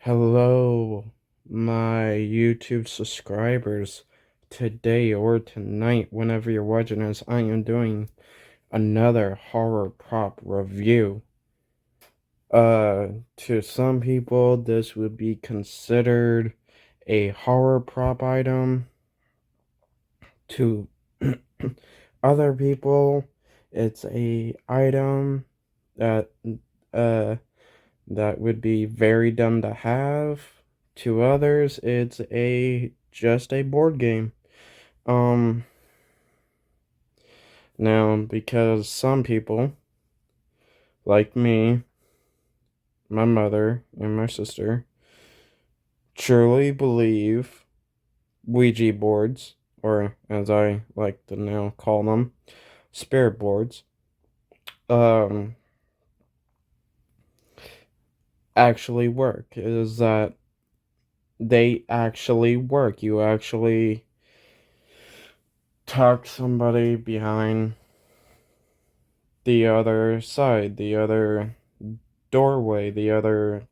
Hello, my YouTube subscribers. Today or tonight, whenever you're watching this, I am doing another horror prop review. To some people, this would be considered a horror prop item. To other people, it's a item that uh that would be very dumb to have. To others, it's a just a board game. Um Now because some people, like me, my mother, and my sister, truly believe Ouija boards, or as I like to now call them, spirit boards, um actually work. Is that they actually work. You actually talk somebody behind the other side, the other doorway, the other.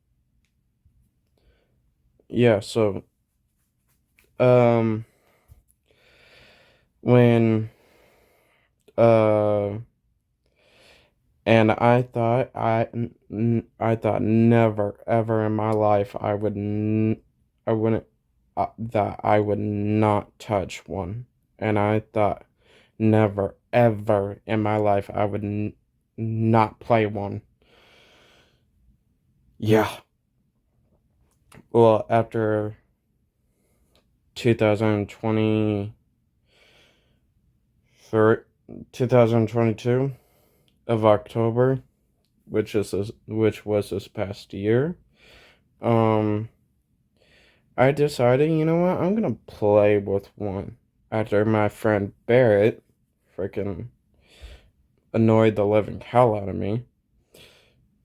Yeah, so um when uh and I thought never ever in my life I wouldn't that I would not touch one. And I thought never ever in my life I would not play one. Yeah. Well, after 2020 for 2022 of October, which was this past year, um I decided, you know what, I'm gonna play with one. After my friend Barrett freaking annoyed the living hell out of me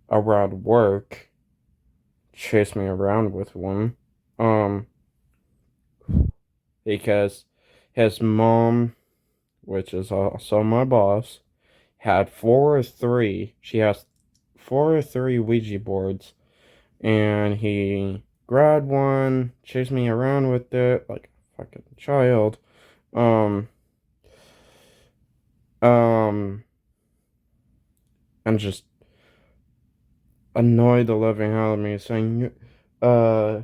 around work, chased me around with one, um because his mom, which is also my boss, had she has four or three Ouija boards, and he grabbed one, chased me around with it like a fucking child. Um, um, and just annoyed the living hell out of me, saying, "Uh,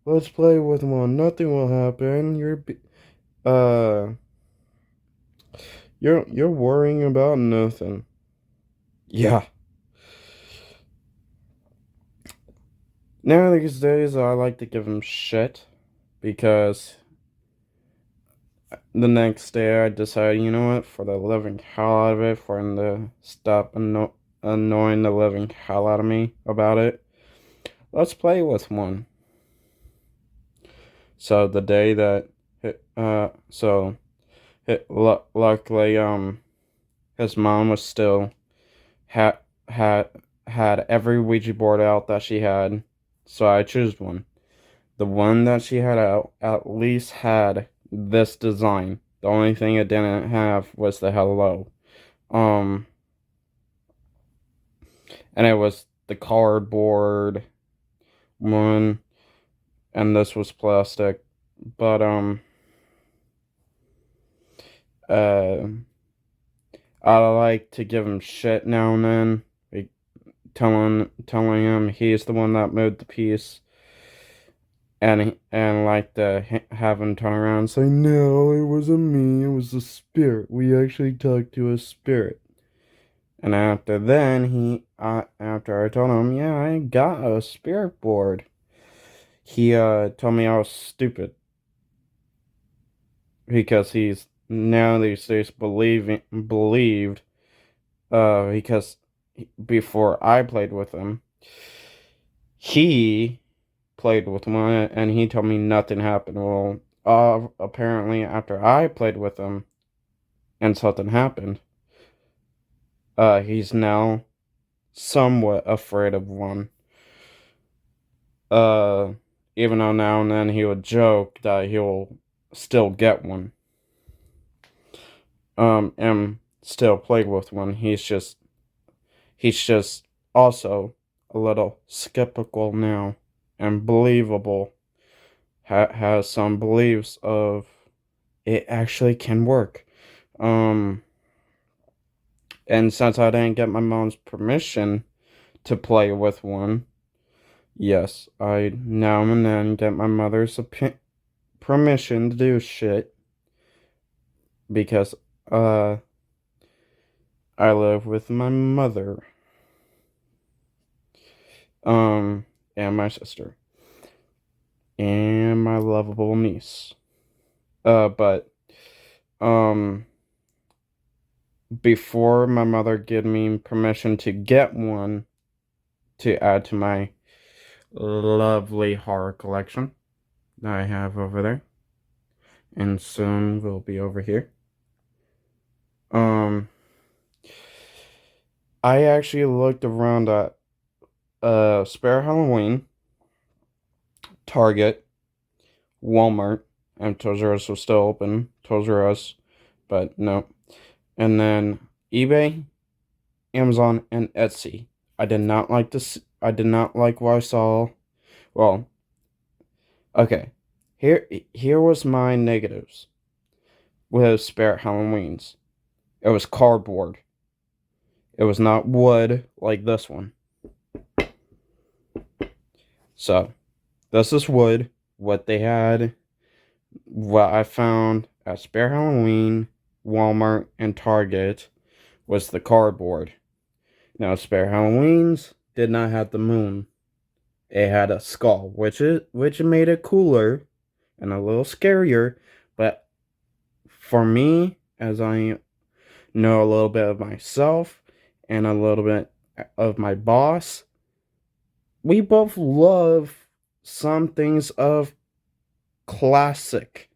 let's play with one. Nothing will happen. Uh, you're worrying about nothing." Yeah. Now these days, I like to give him shit because the next day I decided, you know what, for the living hell out of it, for him to stop annoying the living hell out of me about it, let's play with one. So the day that, luckily, his mom was still, had, had, had every Ouija board out that she had, so I chose one. The one that she had out at least had this design. The only thing it didn't have was the hello. Um, and it was the cardboard one, and this was plastic. But uh, I like to give him shit now and then, like telling him he's the one that moved the piece, and like to have him turn around and say, "No, it wasn't me. It was the spirit. We actually talked to a spirit." And after I told him, yeah, I got a spirit board, he told me I was stupid because he's now these days believed because before I played with him, he played with one and he told me nothing happened. Well, apparently after I played with him and something happened, he's now somewhat afraid of one. Uh, Even though now and then he would joke that he'll still get one. And still play with one. He's just also a little skeptical now and believable. Has some beliefs of it actually can work. Um, and since I didn't get my mom's permission to play with one, yes, I now and then get my mother's permission to do shit because I live with my mother um and my sister and my lovable niece. But um before my mother gave me permission to get one to add to my lovely horror collection that I have over there, and soon will be over here. Um, I actually looked around at Spare Halloween, Target, Walmart, and Toys R Us was still open. Toys R Us, but no. And then eBay, Amazon, and Etsy. I did not like this. I did not like what I saw. Well, okay. Here was my negatives with Spare Halloweens. It was cardboard. It was not wood like this one. So, this is wood. What they had, what I found at Spare Halloween, Walmart, and Target was the cardboard. Now, Spare Halloweens did not have the moon. It had a skull, which made it cooler and a little scarier. But for me, as I know a little bit of myself and a little bit of my boss, we both love some things of classic,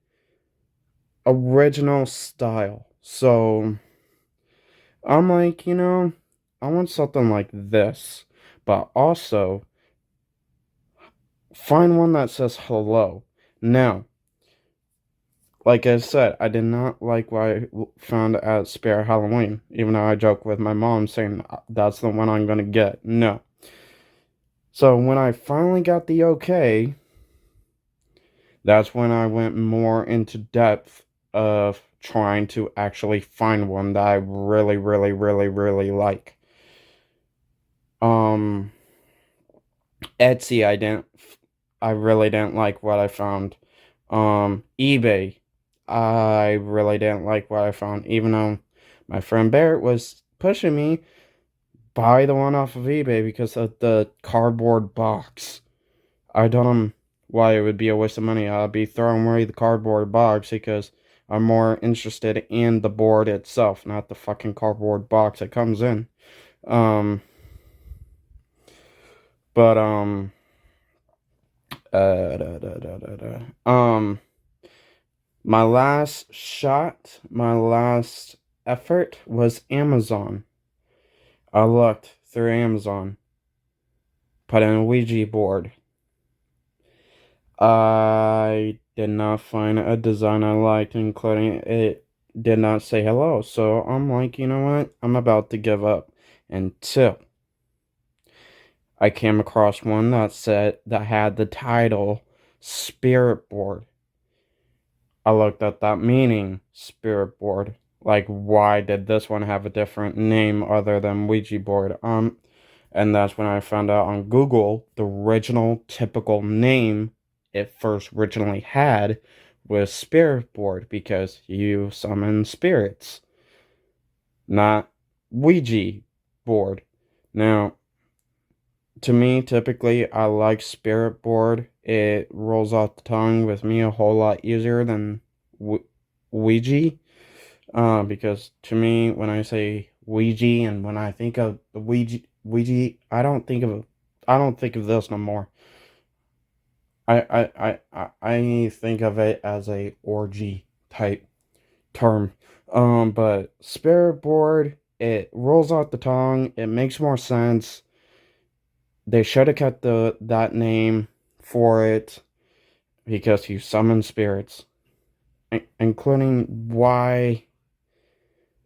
original style. So I'm like, I want something like this, but also find one that says hello. Now, like I said, I did not like what I found at Spare Halloween, even though I joke with my mom saying that's the one I'm gonna get. No. So when I finally got the okay, that's when I went more into depth of trying to actually find one that I really, really, really, really like. Um, Etsy, I really didn't like what I found. eBay, I really didn't like what I found, even though my friend Barrett was pushing me, buy the one off of eBay because of the cardboard box. I don't know why it would be a waste of money. I'd be throwing away the cardboard box because I'm more interested in the board itself, not the fucking cardboard box it comes in. Um, but da, da, da, da, da. My last effort was Amazon. I looked through Amazon, put in a Ouija board. I did not find a design I liked, including it did not say hello. So I'm like, you know what? I'm about to give up until I came across one that had the title Spirit Board. I looked at that meaning, Spirit Board. Like, why did this one have a different name other than Ouija board? And that's when I found out on Google the original typical name it first originally had was Spirit Board because you summon spirits, not Ouija board. Now, to me, typically, I like Spirit Board. It rolls off the tongue with me a whole lot easier than Ouija. Because to me, when I say Ouija and when I think of the Ouija, I don't think of this no more. I think of it as a orgy type term. But Spirit Board, it rolls off the tongue. It makes more sense. They should have kept that name for it because you summon spirits, including why.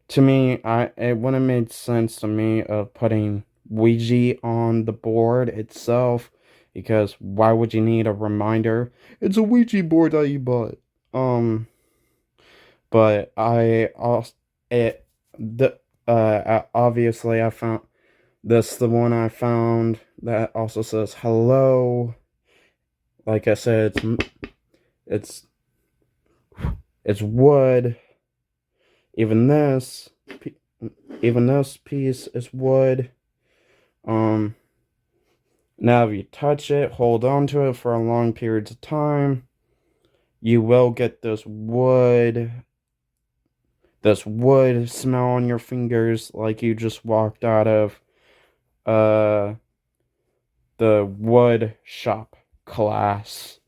To me, it wouldn't have made sense to me of putting Ouija on the board itself, because why would you need a reminder? It's a Ouija board that you bought. But I also it the obviously I found this the one I found that also says hello. Like I said, it's it's wood. Even this even this piece is wood. Um Now if you touch it, hold on to it for a long periods of time, you will get this wood smell on your fingers like you just walked out of uh the wood shop class.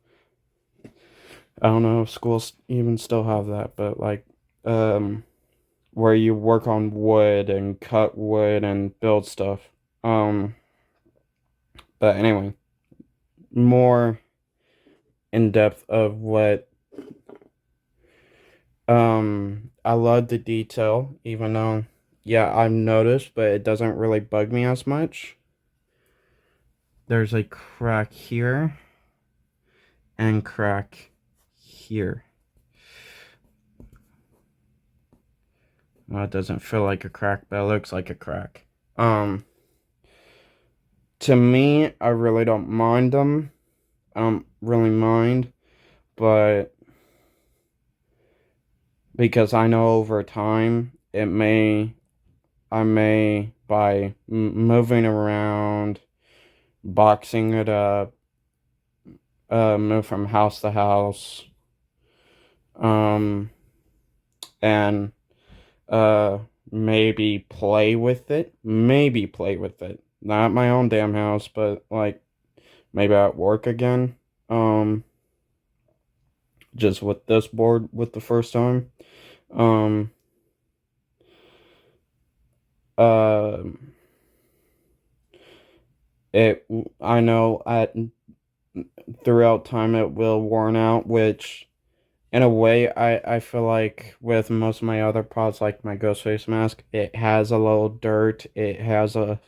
I don't know if schools even still have that, but like where you work on wood and cut wood and build stuff. But anyway, more in depth of what I love the detail, even though yeah, I've noticed, but it doesn't really bug me as much. There's a crack here and crack here. Well, it doesn't feel like a crack, but it looks like a crack. To me, I really don't mind them. I don't really mind, but because I know over time, I may, by moving around, boxing it up, move from house to house, and maybe play with it. Maybe play with it. Not at my own damn house, but like maybe at work again. Just with this board with the first time. Um uh it I know at throughout time it will worn out, which in a way I feel like with most of my other pods like my ghost face mask, it has a little dirt, it has a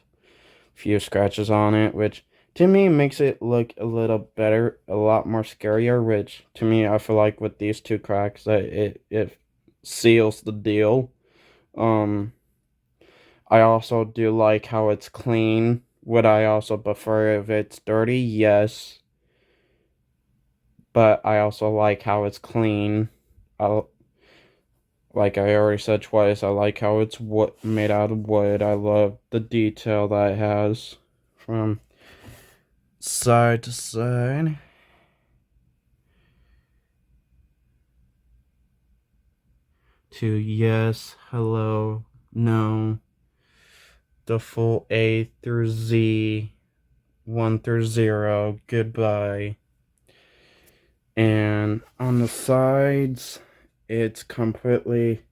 few scratches on it, which to me makes it look a little better, a lot more scarier, which to me I feel like with these two cracks that it seals the deal. Um I also do like how it's clean. Would I also prefer if it's dirty? Yes. But I also like how it's clean. I Like I already said twice, I like how it's made out of wood. I love the detail that it has from side to side. To yes, hello, no, the full A through Z, 1 through 0, goodbye. And on the sides, it's completely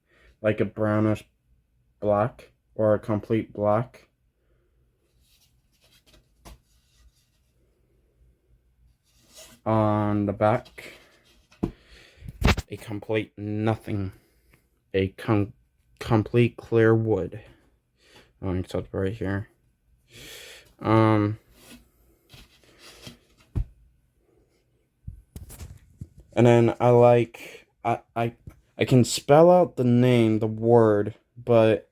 like a brownish black or a complete black. On the back, a complete nothing. A complete clear wood. Oh, except right here. And then I can spell out the name, the word, but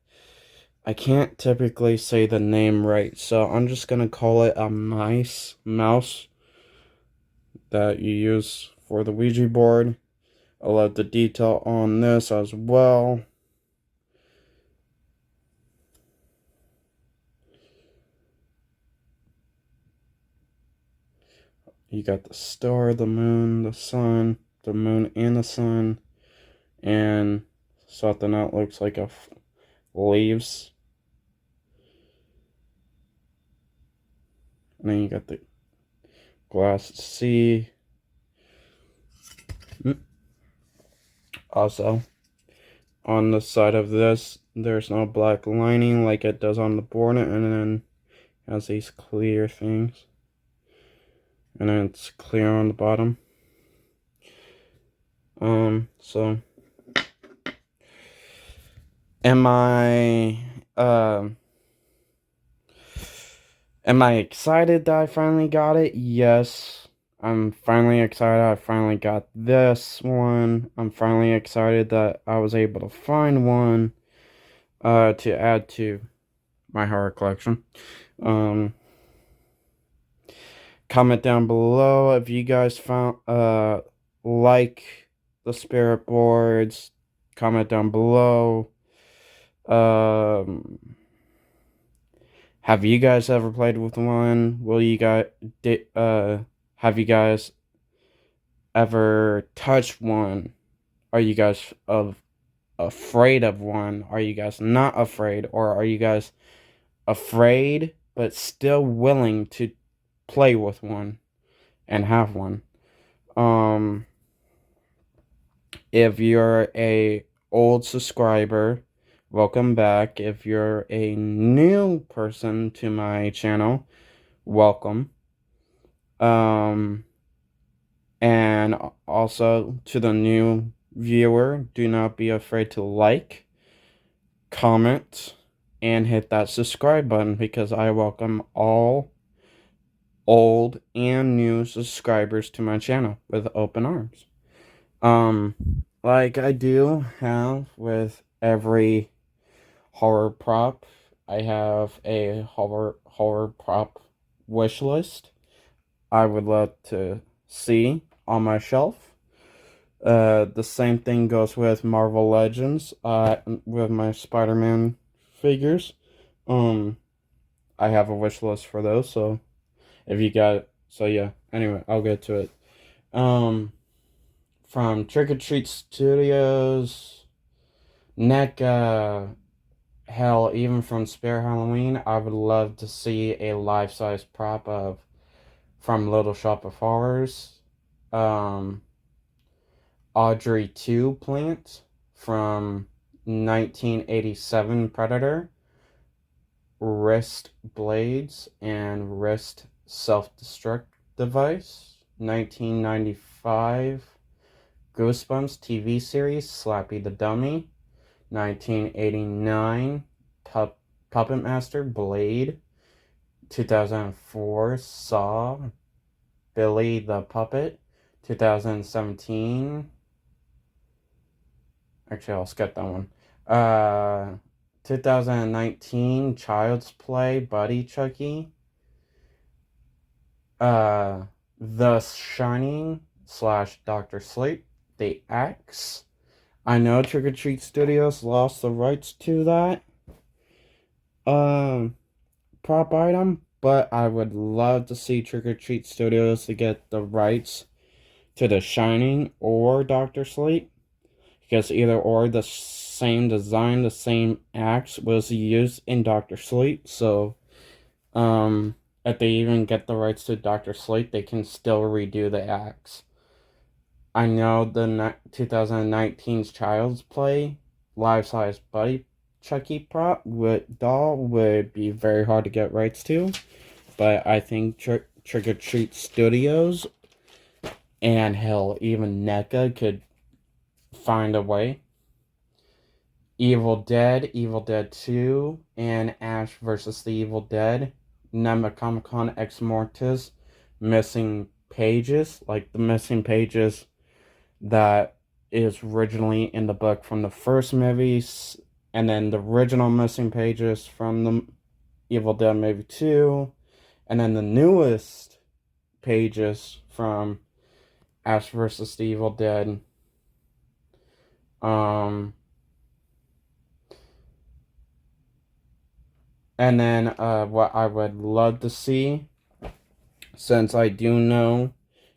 I can't typically say the name right, so I'm just gonna call it a mouse that you use for the Ouija board. I love the detail on this as well. You got the star, the moon, the sun, the moon and the sun, and something that looks like leaves. And then you got the glass C. Also, on the side of this, there's no black lining like it does on the board, and then has these clear things. And then it's clear on the bottom. So am Am I excited that I finally got it? Yes. I'm finally excited I finally got this one. I'm finally excited that I was able to find one to add to my horror collection. Um Comment down below if you guys found like the spirit boards. Comment down below. Um have you guys ever played with one? Will you guys have you guys ever touched one? Are you guys afraid of one? Are you guys not afraid? Or are you guys afraid but still willing to play with one and have one? If you're a old subscriber, welcome back. If you're a new person to my channel, welcome. And also to the new viewer, do not be afraid to like, comment, and hit that subscribe button because I welcome all old and new subscribers to my channel with open arms. Like I do have with every horror prop, I have a horror prop wish list I would love to see on my shelf. The same thing goes with Marvel Legends. With my Spider-Man figures. I have a wish list for those. So if you got, so yeah. Anyway, I'll get to it. From Trick or Treat Studios, NECA, hell, even from Spare Halloween, I would love to see a life-size prop of from Little Shop of Horrors. Audrey 2 plant from 1987 Predator, wrist blades and wrist self-destruct device, 1995 Goosebumps TV series Slappy the Dummy, 1989 Puppet Master Blade, 2004 Saw Billy the Puppet, 2017. Actually, I'll skip that one. 2019 Child's Play Buddy Chucky. The Shining / Dr. Sleep. The X. I know Trick or Treat Studios lost the rights to that prop item, but I would love to see Trick or Treat Studios to get the rights to The Shining or Dr. Sleep. Because either or, the same design, the same axe was used in Dr. Sleep. So, if they even get the rights to Dr. Sleep, they can still redo the axe. I know the 2019's Child's Play life-size Buddy Chucky prop with doll would be very hard to get rights to. But I think Trick or Treat Studios and hell, even NECA could find a way. Evil Dead 2, and Ash vs. the Evil Dead, Nemocomicon Ex Mortis, missing pages, like the missing pages that is originally in the book from the first movies, and then the original missing pages from the Evil Dead movie 2, and then the newest pages from Ash vs. the Evil Dead. And then what I would love to see, since I do know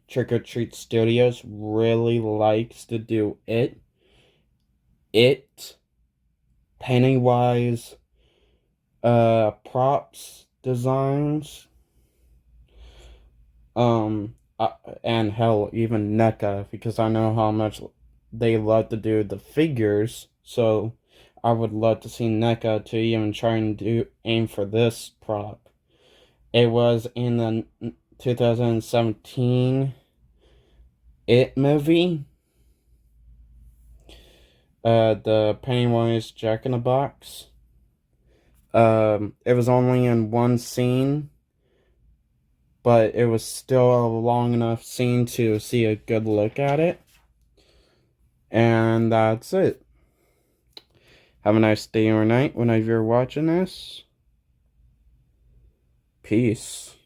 Trick or Treat Studios really likes to do it, Pennywise, props, designs, and hell, even NECA, because I know how much they love to do the figures, so I would love to see NECA to even try and aim for this prop. It was in the 2017 It movie. The Pennywise Jack in the Box. It was only in one scene, but it was still a long enough scene to see a good look at it. And that's it. Have a nice day or night whenever you're watching this. Peace.